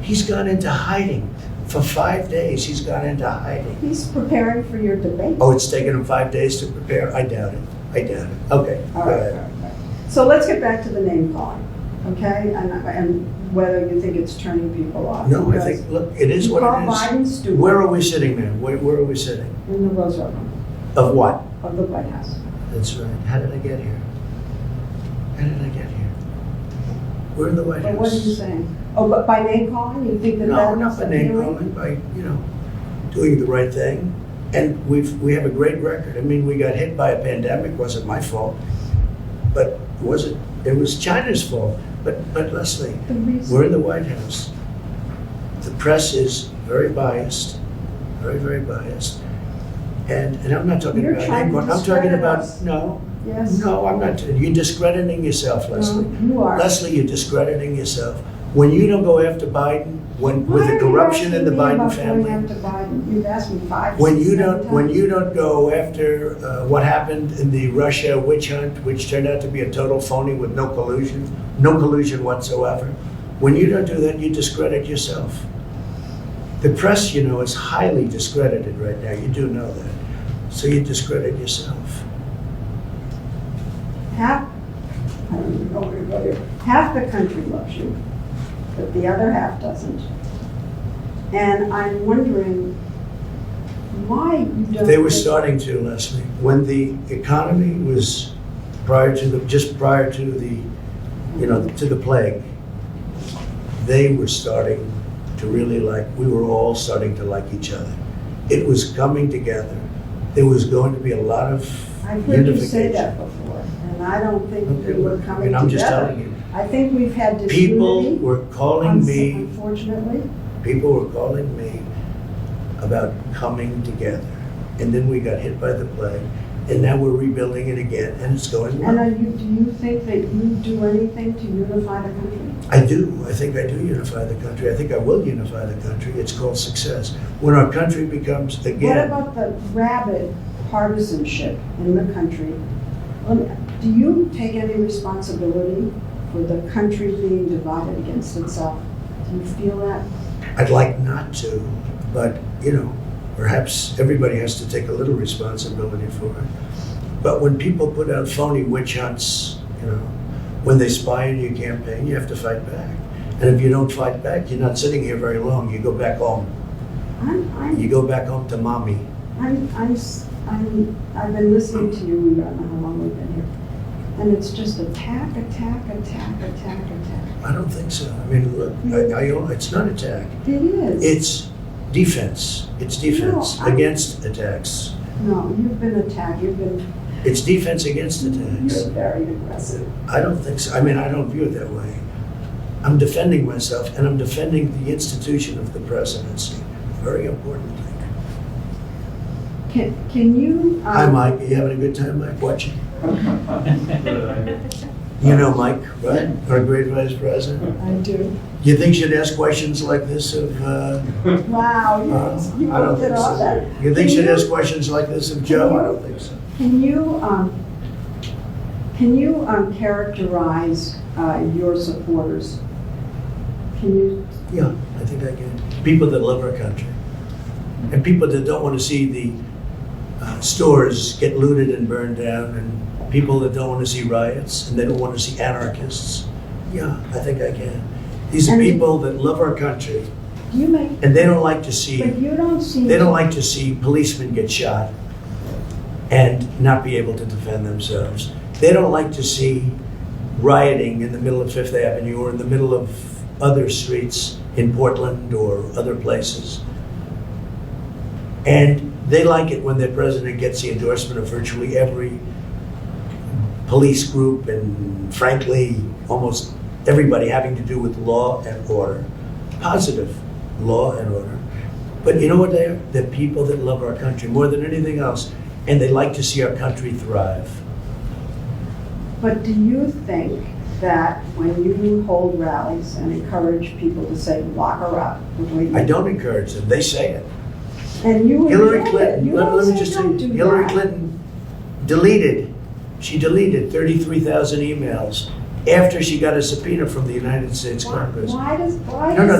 Speaker 2: he's gone into hiding. For 5 days, he's gone into hiding.
Speaker 1: He's preparing for your debate.
Speaker 2: Oh, it's taken him 5 days to prepare? I doubt it. I doubt it. Okay, go
Speaker 1: All right, all
Speaker 2: ahead.
Speaker 1: right, all right. So let's get back to the name calling, okay? And whether you think it's turning people off.
Speaker 2: No, I
Speaker 1: Because
Speaker 2: think, look, it is
Speaker 1: you
Speaker 2: what
Speaker 1: call
Speaker 2: it is.
Speaker 1: Biden stupid
Speaker 2: Where are we sitting now? Where are we sitting?
Speaker 1: in the Roosevelt Room
Speaker 2: Of what?
Speaker 1: of the White House.
Speaker 2: That's right. How did I get here? How did I get here? We're in the White House.
Speaker 1: But what are you saying? Oh, but by name calling, you think that
Speaker 2: No,
Speaker 1: that's
Speaker 2: not by name
Speaker 1: appealing?
Speaker 2: calling, by, doing the right thing. And we have a great record. I mean, we got hit by a pandemic, wasn't my fault. But it was China's fault. But Leslie,
Speaker 1: The reason.
Speaker 2: we're in the White House. The press is very biased, very, very biased. And I'm not talking
Speaker 1: You're
Speaker 2: about
Speaker 1: trying
Speaker 2: name
Speaker 1: to
Speaker 2: calling. I'm talking
Speaker 1: discredit
Speaker 2: about,
Speaker 1: us.
Speaker 2: no,
Speaker 1: Yes.
Speaker 2: no, I'm not. You're discrediting yourself, Leslie.
Speaker 1: No, you are.
Speaker 2: Leslie, you're discrediting yourself. When you don't go after Biden, with the corruption in the Biden family,
Speaker 1: Why are you asking me about going after Biden? You've asked me five,
Speaker 2: when
Speaker 1: six,
Speaker 2: you
Speaker 1: seven
Speaker 2: don't, when
Speaker 1: times.
Speaker 2: you don't go after what happened in the Russia witch hunt, which turned out to be a total phony with no collusion whatsoever, when you don't do that, you discredit yourself. The press, is highly discredited right now. You do know that. So you discredit yourself.
Speaker 1: Half, I don't even know where to go here. Half the country loves you, but the other half doesn't. And I'm wondering why you don't.
Speaker 2: They were
Speaker 1: think-
Speaker 2: starting to, Leslie, when the economy was just prior to the plague, they were starting to really we were all starting to like each other. It was coming together. There was going to be a lot of
Speaker 1: I've heard you say
Speaker 2: unification.
Speaker 1: that before, and I don't think
Speaker 2: Okay,
Speaker 1: we were
Speaker 2: well,
Speaker 1: coming
Speaker 2: I'm just
Speaker 1: together.
Speaker 2: telling you.
Speaker 1: I think we've had
Speaker 2: People
Speaker 1: disunity.
Speaker 2: were calling me,
Speaker 1: Unfortunately.
Speaker 2: people were calling me about coming together. And then we got hit by the plague, and now we're rebuilding it again, and it's going well.
Speaker 1: And do you think that you do anything to unify the country?
Speaker 2: I do. I think I do unify the country. I think I will unify the country. It's called success. When our country becomes,
Speaker 1: What
Speaker 2: again,
Speaker 1: about the rabid partisanship in the country? Do you take any responsibility for the country being divided against itself? Do you feel that?
Speaker 2: I'd like not to, but, perhaps everybody has to take a little responsibility for it. But when people put out phony witch hunts, when they spy on your campaign, you have to fight back. And if you don't fight back, you're not sitting here very long. You go back home. You go back home to mommy.
Speaker 1: I've been listening to you, I don't know how long we've been here. And it's just attack.
Speaker 2: I don't think so. I mean, look, it's not attack.
Speaker 1: It is.
Speaker 2: It's defense. It's defense
Speaker 1: No, I-
Speaker 2: against attacks.
Speaker 1: No, you've been attacked,
Speaker 2: It's defense against attacks.
Speaker 1: you're very aggressive.
Speaker 2: I don't think so. I mean, I don't view it that way. I'm defending myself, and I'm defending the institution of the presidency. Very important thing.
Speaker 1: Can you?
Speaker 2: Hi, Mike. Are you having a good time, Mike, watching? You know Mike, right? Our great vice president.
Speaker 1: I do.
Speaker 2: You think she'd ask questions like this of,
Speaker 1: Wow, you
Speaker 2: I don't
Speaker 1: pulled it
Speaker 2: think
Speaker 1: off
Speaker 2: so.
Speaker 1: that.
Speaker 2: You think
Speaker 1: Can
Speaker 2: she'd ask questions like this of Joe? I don't think so.
Speaker 1: Can you characterize your supporters? Can you?
Speaker 2: Yeah, I think I can. People that love our country. And people that don't want to see the stores get looted and burned down, and people that don't want to see riots, and they don't want to see anarchists. Yeah, I think I can. These are
Speaker 1: And-
Speaker 2: people that love our country,
Speaker 1: You make,
Speaker 2: and they don't like to see,
Speaker 1: but you don't seem.
Speaker 2: they don't like to see policemen get shot and not be able to defend themselves. They don't like to see rioting in the middle of Fifth Avenue or in the middle of other streets in Portland or other places. And they like it when their president gets the endorsement of virtually every police group and frankly, almost everybody having to do with law and order. Positive law and order. But you know what they are? They're people that love our country more than anything else, and they like to see our country thrive.
Speaker 1: But do you think that when you hold rallies and encourage people to say, lock her up, the way you
Speaker 2: I don't encourage them, they say it.
Speaker 1: And you
Speaker 2: Hillary
Speaker 1: enjoy it.
Speaker 2: Clinton,
Speaker 1: You
Speaker 2: let
Speaker 1: don't
Speaker 2: me
Speaker 1: say
Speaker 2: just tell
Speaker 1: don't
Speaker 2: you,
Speaker 1: do
Speaker 2: Hillary
Speaker 1: that.
Speaker 2: Clinton deleted 33,000 emails after she got a subpoena from the United States Congress.
Speaker 1: Why
Speaker 2: No,
Speaker 1: is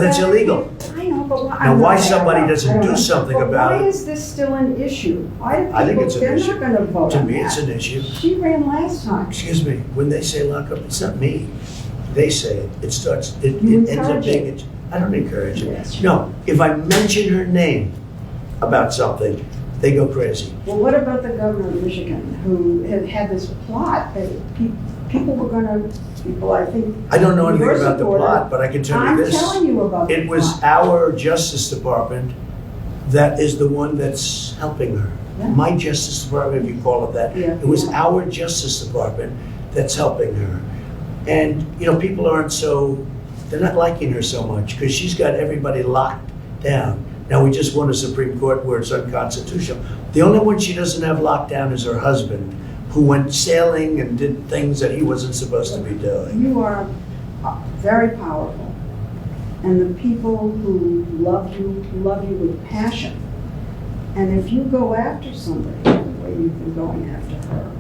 Speaker 2: that's
Speaker 1: that-
Speaker 2: illegal.
Speaker 1: I know, but why?
Speaker 2: Now,
Speaker 1: I'm
Speaker 2: why
Speaker 1: not there,
Speaker 2: somebody
Speaker 1: I
Speaker 2: doesn't
Speaker 1: don't
Speaker 2: do
Speaker 1: know.
Speaker 2: something
Speaker 1: But
Speaker 2: about
Speaker 1: why
Speaker 2: it?
Speaker 1: is this still an issue? Why do people,
Speaker 2: I think it's an
Speaker 1: they're
Speaker 2: issue.
Speaker 1: not gonna vote
Speaker 2: To
Speaker 1: on
Speaker 2: me,
Speaker 1: that.
Speaker 2: it's an issue.
Speaker 1: She ran last time.
Speaker 2: Excuse me, when they say lock up, it's not me. They say it. It starts, it
Speaker 1: You
Speaker 2: ends up
Speaker 1: encourage
Speaker 2: being,
Speaker 1: it.
Speaker 2: I don't encourage
Speaker 1: Yes.
Speaker 2: it. No, if I mention her name about something, they go crazy.
Speaker 1: Well, what about the governor of Michigan, who had this plot that people were gonna, I think.
Speaker 2: I don't know anything
Speaker 1: your
Speaker 2: about the
Speaker 1: supporter-
Speaker 2: plot, but I can tell you
Speaker 1: I'm
Speaker 2: this.
Speaker 1: telling you about the
Speaker 2: It was
Speaker 1: plot.
Speaker 2: our Justice Department that is the one that's helping her.
Speaker 1: Yeah.
Speaker 2: My Justice Department, if you call it that.
Speaker 1: Yeah.
Speaker 2: It was
Speaker 1: Yeah.
Speaker 2: our Justice Department that's helping her. And, you know, people aren't so, they're not liking her so much because she's got everybody locked down. Now, we just won a Supreme Court where it's unconstitutional. The only one she doesn't have locked down is her husband, who went sailing and did things that he wasn't supposed to be doing.
Speaker 1: You are very powerful, and the people who love you with passion. And if you go after somebody the way you've been going after her,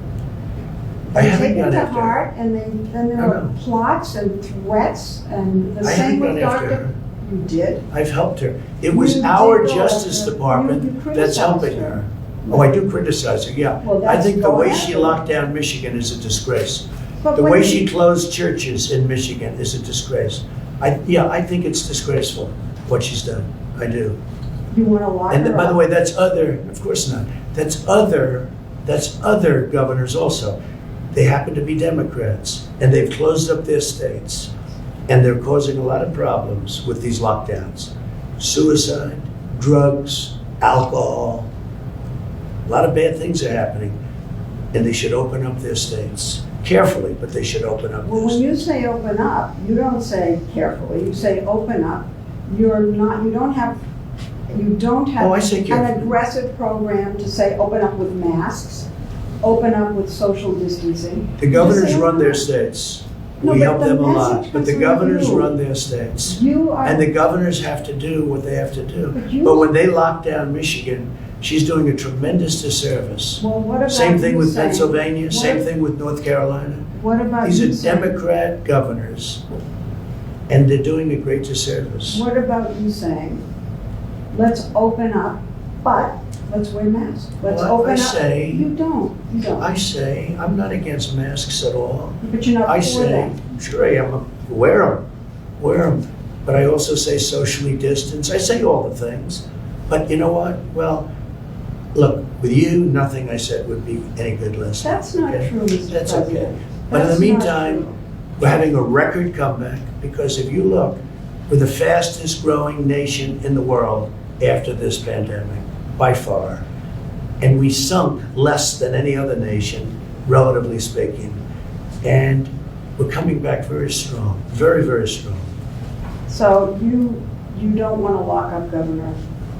Speaker 2: I
Speaker 1: they
Speaker 2: haven't
Speaker 1: take it
Speaker 2: gone
Speaker 1: to
Speaker 2: after her.
Speaker 1: heart, and then there
Speaker 2: No,
Speaker 1: are
Speaker 2: no.
Speaker 1: plots and threats, and the
Speaker 2: I
Speaker 1: same
Speaker 2: haven't
Speaker 1: with
Speaker 2: gone after
Speaker 1: Dr.
Speaker 2: her.
Speaker 1: You did?
Speaker 2: I've helped her. It was
Speaker 1: You
Speaker 2: our
Speaker 1: did go
Speaker 2: Justice
Speaker 1: after-
Speaker 2: Department
Speaker 1: you
Speaker 2: that's
Speaker 1: criticized
Speaker 2: helping
Speaker 1: her.
Speaker 2: her. Oh, I do criticize her, yeah.
Speaker 1: Well,
Speaker 2: I
Speaker 1: that's
Speaker 2: think the
Speaker 1: go
Speaker 2: way
Speaker 1: after
Speaker 2: she
Speaker 1: her.
Speaker 2: locked down Michigan is a disgrace.
Speaker 1: But
Speaker 2: The
Speaker 1: when
Speaker 2: way
Speaker 1: you-
Speaker 2: she closed churches in Michigan is a disgrace. I think it's disgraceful, what she's done. I do.
Speaker 1: You want to lock
Speaker 2: And
Speaker 1: her
Speaker 2: by the
Speaker 1: up.
Speaker 2: way, that's other, of course not. That's other governors also. They happen to be Democrats, and they've closed up their states, and they're causing a lot of problems with these lockdowns. Suicide, drugs, alcohol, a lot of bad things are happening, and they should open up their states. Carefully, but they should open up
Speaker 1: Well,
Speaker 2: their
Speaker 1: when
Speaker 2: states.
Speaker 1: you say open up, you don't say carefully, you say open up. You don't have
Speaker 2: Oh, I say
Speaker 1: an
Speaker 2: carefully.
Speaker 1: aggressive program to say open up with masks, open up with social distancing.
Speaker 2: The
Speaker 1: You
Speaker 2: governors
Speaker 1: just say
Speaker 2: run
Speaker 1: open
Speaker 2: their
Speaker 1: up.
Speaker 2: states.
Speaker 1: No,
Speaker 2: We
Speaker 1: but
Speaker 2: help
Speaker 1: the
Speaker 2: them a lot,
Speaker 1: message
Speaker 2: but the
Speaker 1: comes from
Speaker 2: governors
Speaker 1: you.
Speaker 2: run their states.
Speaker 1: You are.
Speaker 2: And the governors have to do what they have to do.
Speaker 1: But you-
Speaker 2: But when they lock down Michigan, she's doing a tremendous disservice.
Speaker 1: Well, what about
Speaker 2: Same thing
Speaker 1: you
Speaker 2: with
Speaker 1: saying-
Speaker 2: Pennsylvania,
Speaker 1: what
Speaker 2: same
Speaker 1: if-
Speaker 2: thing with North Carolina.
Speaker 1: What about
Speaker 2: These
Speaker 1: you
Speaker 2: are
Speaker 1: saying-
Speaker 2: Democrat governors, and they're doing a great disservice.
Speaker 1: What about you saying, let's open up, but let's wear masks. Let's
Speaker 2: Well, I
Speaker 1: open up.
Speaker 2: say-
Speaker 1: You don't.
Speaker 2: I say, I'm not against masks at all.
Speaker 1: But you're not
Speaker 2: I
Speaker 1: for
Speaker 2: say,
Speaker 1: them.
Speaker 2: sure I am, wear them. But I also say socially distance. I say all the things. But you know what? Well, look, with you, nothing I said would be any good lesson.
Speaker 1: That's not
Speaker 2: okay?
Speaker 1: true, Mr.
Speaker 2: That's
Speaker 1: President.
Speaker 2: okay. But in the
Speaker 1: That's not
Speaker 2: meantime,
Speaker 1: true.
Speaker 2: we're having a record comeback because if you look, we're the fastest growing nation in the world after this pandemic, by far. And we sunk less than any other nation, relatively speaking. And we're coming back very strong, very, very strong.
Speaker 1: So you don't want to lock up Governor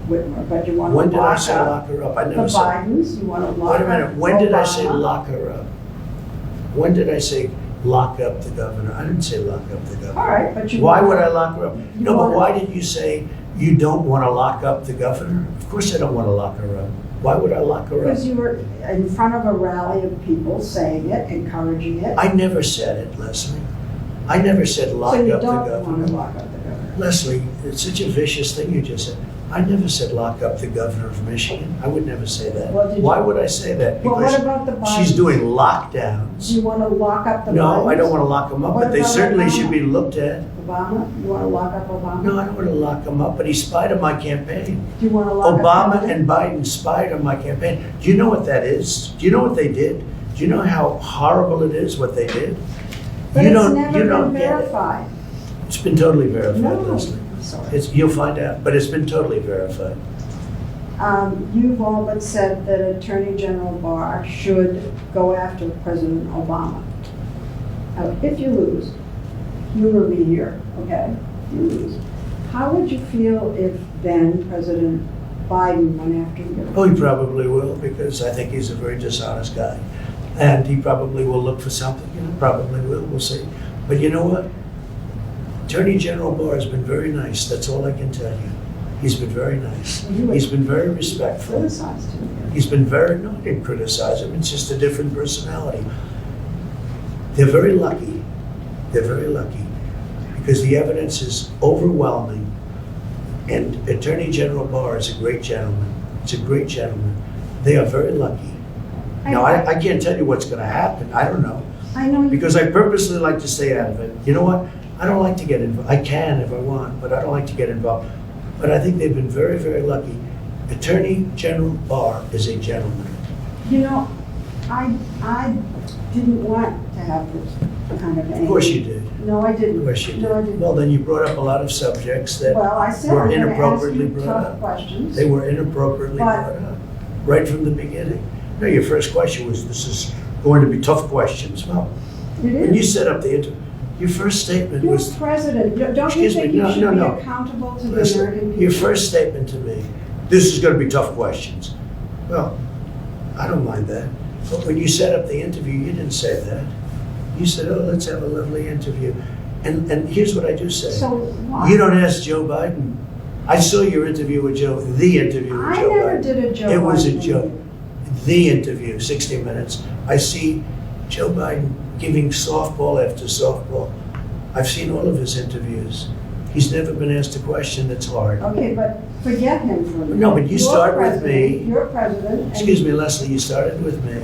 Speaker 1: Whitmer, but you want to
Speaker 2: When did I
Speaker 1: lock
Speaker 2: say
Speaker 1: up
Speaker 2: lock her up? I
Speaker 1: the
Speaker 2: never said.
Speaker 1: Bidens, you want to lock
Speaker 2: Wait
Speaker 1: up
Speaker 2: a minute, when did I say
Speaker 1: Obama.
Speaker 2: lock her up? When did I say lock up the governor? I didn't say lock up the governor.
Speaker 1: All right, but you.
Speaker 2: Why
Speaker 1: want-
Speaker 2: would I lock her up?
Speaker 1: You
Speaker 2: No, but
Speaker 1: want-
Speaker 2: why did you say you don't want to lock up the governor? Of course I don't want to lock her up. Why would I lock her up?
Speaker 1: Because you were in front of a rally of people saying it, encouraging it.
Speaker 2: I never said it, Leslie. I never said lock
Speaker 1: So you
Speaker 2: up the
Speaker 1: don't want to
Speaker 2: governor.
Speaker 1: lock up the governor.
Speaker 2: Leslie, it's such a vicious thing you just said. I never said lock up the governor of Michigan. I would never say that.
Speaker 1: Well, did you-
Speaker 2: Why would I say that?
Speaker 1: Well, what
Speaker 2: Because
Speaker 1: about the Bidens?
Speaker 2: she's doing
Speaker 1: Do
Speaker 2: lockdowns.
Speaker 1: you want to lock up the Bidens?
Speaker 2: No, I don't want to lock them up,
Speaker 1: What
Speaker 2: but they
Speaker 1: about
Speaker 2: certainly
Speaker 1: Obama?
Speaker 2: should be looked at.
Speaker 1: Obama? You want to lock up Obama?
Speaker 2: No, I don't want to lock them up, but he spied on my campaign.
Speaker 1: Do you want to lock up
Speaker 2: Obama
Speaker 1: Biden?
Speaker 2: and Biden spied on my campaign. Do you know what that is? Do you know what they did? Do you know how horrible it is what they did?
Speaker 1: But
Speaker 2: You
Speaker 1: it's
Speaker 2: don't-
Speaker 1: never
Speaker 2: you
Speaker 1: been
Speaker 2: don't get it.
Speaker 1: verified.
Speaker 2: It's been totally verified,
Speaker 1: No,
Speaker 2: Leslie.
Speaker 1: I'm sorry.
Speaker 2: You'll find out, but it's been totally verified.
Speaker 1: You've all but said that Attorney General Barr should go after President Obama. Now, if you lose, humor me here, okay? If you lose, how would you feel if then President Biden went after you?
Speaker 2: Oh, he probably will, because I think he's a very dishonest guy. And he probably will look for something, probably will, we'll see. But you know what? Attorney General Barr has been very nice, that's all I can tell you. He's been very nice. He's been very respectful.
Speaker 1: Criticized him.
Speaker 2: He's been very, no, I didn't criticize him, it's just a different personality. They're very lucky, because the evidence is overwhelming. And Attorney General Barr is a great gentleman. It's a great gentleman. They are very lucky. Now, I can't tell you what's gonna happen, I don't know,
Speaker 1: I know you.
Speaker 2: because I purposely like to stay out of it. You know what? I don't like to get involved. I can if I want, but I don't like to get involved. But I think they've been very, very lucky. Attorney General Barr is a gentleman.
Speaker 1: You know, I didn't want to have this kind of anger.
Speaker 2: Of course you did.
Speaker 1: No, I didn't.
Speaker 2: Of course you
Speaker 1: No, I
Speaker 2: did.
Speaker 1: didn't.
Speaker 2: Well, then you brought up a lot of subjects that
Speaker 1: Well, I said
Speaker 2: were
Speaker 1: I'm going to ask
Speaker 2: inappropriately
Speaker 1: you
Speaker 2: brought
Speaker 1: tough
Speaker 2: up.
Speaker 1: questions.
Speaker 2: They were inappropriately
Speaker 1: But-
Speaker 2: brought up, right from the beginning. No, your first question was, this is going to be tough questions. Well,
Speaker 1: It
Speaker 2: when you
Speaker 1: is.
Speaker 2: set up the interview, your first statement
Speaker 1: You're
Speaker 2: was,
Speaker 1: president. Don't you
Speaker 2: Excuse me,
Speaker 1: think you
Speaker 2: no,
Speaker 1: should
Speaker 2: no,
Speaker 1: be
Speaker 2: no.
Speaker 1: accountable to the
Speaker 2: listen,
Speaker 1: American people?
Speaker 2: your first statement to me, this is going to be tough questions. Well, I don't mind that. But when you set up the interview, you didn't say that. You said, oh, let's have a lovely interview. And here's what I do say.
Speaker 1: So why?
Speaker 2: You don't ask Joe Biden. I saw your interview with Joe, the interview with
Speaker 1: I
Speaker 2: Joe
Speaker 1: never
Speaker 2: Biden.
Speaker 1: did a Joe
Speaker 2: It was a
Speaker 1: Biden
Speaker 2: joke.
Speaker 1: interview.
Speaker 2: The interview, 60 Minutes. I see Joe Biden giving softball after softball. I've seen all of his interviews. He's never been asked a question that's hard.
Speaker 1: Okay, but forget him for a minute.
Speaker 2: No, but you
Speaker 1: You're
Speaker 2: start with
Speaker 1: president,
Speaker 2: me.
Speaker 1: You're president. and-
Speaker 2: Excuse me, Leslie, you started with me.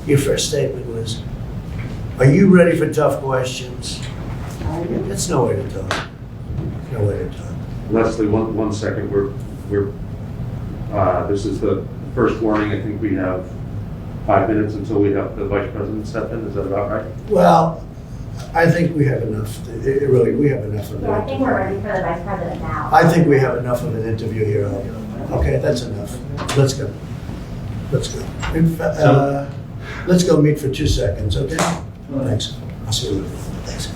Speaker 2: Your first statement was, are you ready for tough questions?
Speaker 1: I do.
Speaker 2: That's no way to talk. No way to talk.
Speaker 4: Leslie, one second, this is the first warning, I think we have 5 minutes until we have the vice president step in, is that about right?
Speaker 2: Well, I think we have enough, really, we have enough of
Speaker 5: So I
Speaker 2: that.
Speaker 5: think we're ready for the vice president now.
Speaker 2: I think we have enough of an interview here. Okay, that's enough. Let's go. Let's go. Let's go meet for 2 seconds, okay? Thanks. I'll see you later. Thanks.